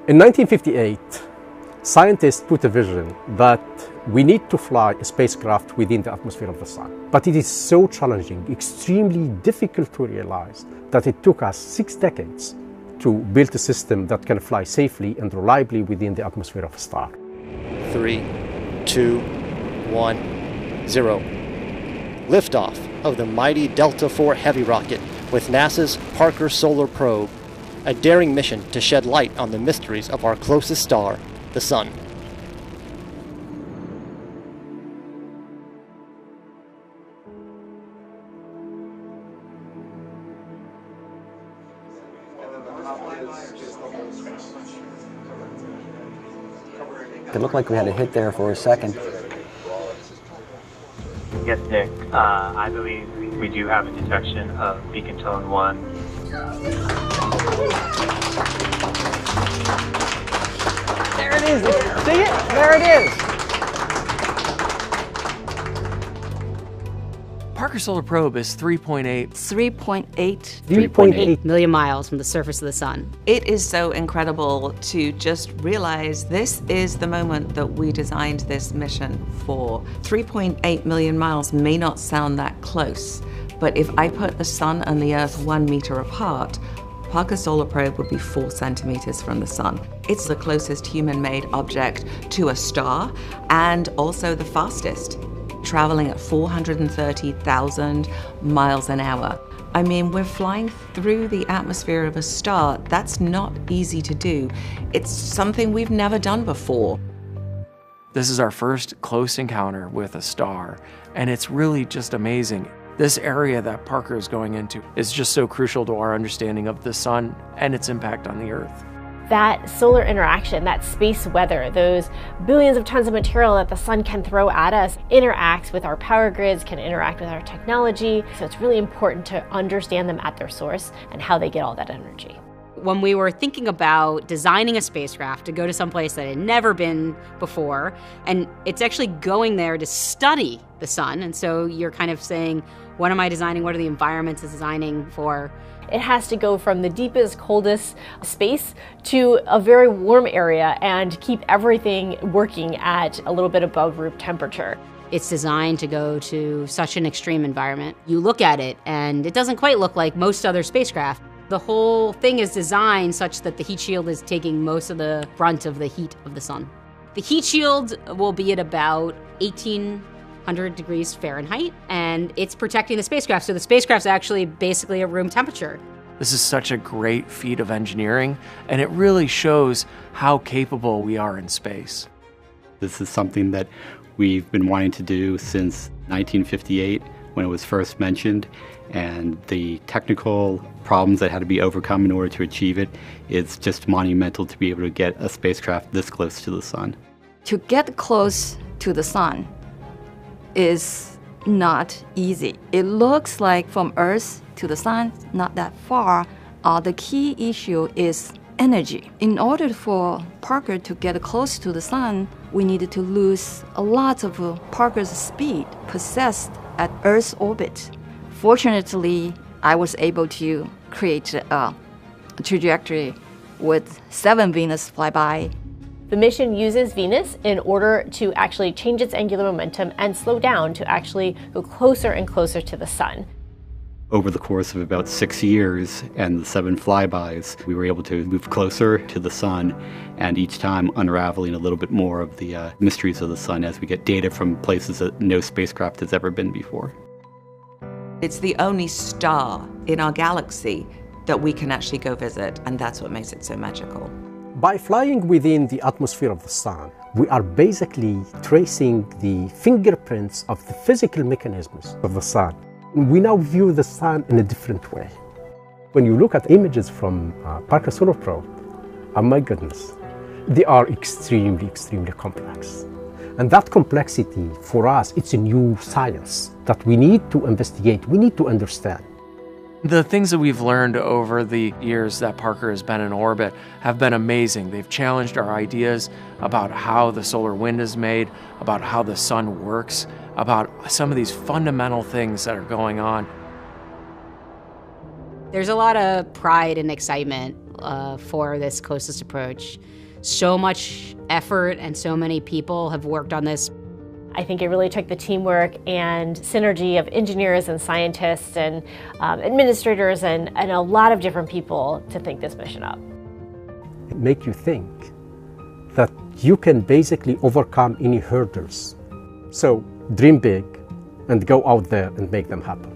In 1958, scientists put a vision that we need to fly a spacecraft within the atmosphere of the sun. But it is so challenging, extremely difficult to realize, that it took us 6 decades to build a system that can fly safely and reliably within the atmosphere of a star. 3, 2, 1, 0. Liftoff of the mighty Delta IV Heavy rocket with NASA's Parker Solar Probe, a daring mission to shed light on the mysteries of our closest star, the Sun. It looked like we had a hit there for a second. Yes, Nick. I believe we do have a detection of beacon tone 1. There it is. See it? There it is. Parker Solar Probe is 3.8 million miles from the surface of the sun. It is so incredible to just realize this is the moment that we designed this mission for. 3.8 million miles may not sound that close, but if I put the sun and the Earth 1 meter apart, Parker Solar Probe would be 4 centimeters from the sun. It's the closest human-made object to a star and also the fastest, traveling at 430,000 miles an hour. I mean, we're flying through the atmosphere of a star. That's not easy to do. It's something we've never done before. This is our first close encounter with a star, and it's really just amazing. This area that Parker is going into is just so crucial to our understanding of the sun and its impact on the Earth. That solar interaction, that space weather, those billions of tons of material that the sun can throw at us interacts with our power grids, can interact with our technology. So it's really important to understand them at their source and how they get all that energy. When we were thinking about designing a spacecraft to go to some place that had never been before, and it's actually going there to study the sun, and so you're kind of saying, what am I designing? What are the environments it's designing for? It has to go from the deepest, coldest space to a very warm area and keep everything working at a little bit above room temperature. It's designed to go to such an extreme environment. You look at it and it doesn't quite look like most other spacecraft. The whole thing is designed such that the heat shield is taking most of the brunt of the heat of the sun. The heat shield will be at about 1,800 degrees Fahrenheit, and it's protecting the spacecraft. So the spacecraft's actually basically at room temperature. This is such a great feat of engineering, and it really shows how capable we are in space. This is something that we've been wanting to do since 1958 when it was first mentioned, and the technical problems that had to be overcome in order to achieve it, it's just monumental to be able to get a spacecraft this close to the sun. To get close to the sun is not easy. It looks like from Earth to the sun, not that far. The key issue is energy. In order for Parker to get close to the sun, we needed to lose a lot of Parker's speed possessed at Earth's orbit. Fortunately, I was able to create a trajectory with 7 Venus flyby. The mission uses Venus in order to actually change its angular momentum and slow down to actually go closer and closer to the sun. Over the course of about 6 years and the 7 flybys, we were able to move closer to the sun, and each time unraveling a little bit more of the mysteries of the sun as we get data from places that no spacecraft has ever been before. It's the only star in our galaxy that we can actually go visit, and that's what makes it so magical. By flying within the atmosphere of the sun, we are basically tracing the fingerprints of the physical mechanisms of the sun. We now view the sun in a different way. When you look at images from Parker Solar Probe, oh my goodness, they are extremely, extremely complex. And that complexity, for us, it's a new science that we need to investigate, we need to understand. The things that we've learned over the years that Parker has been in orbit have been amazing. They've challenged our ideas about how the solar wind is made, about how the sun works, about some of these fundamental things that are going on. There's a lot of pride and excitement for this closest approach. So much effort and so many people have worked on this. I think it really took the teamwork and synergy of engineers and scientists and administrators and a lot of different people to think this mission up. It makes you think that you can basically overcome any hurdles. So dream big and go out there and make them happen.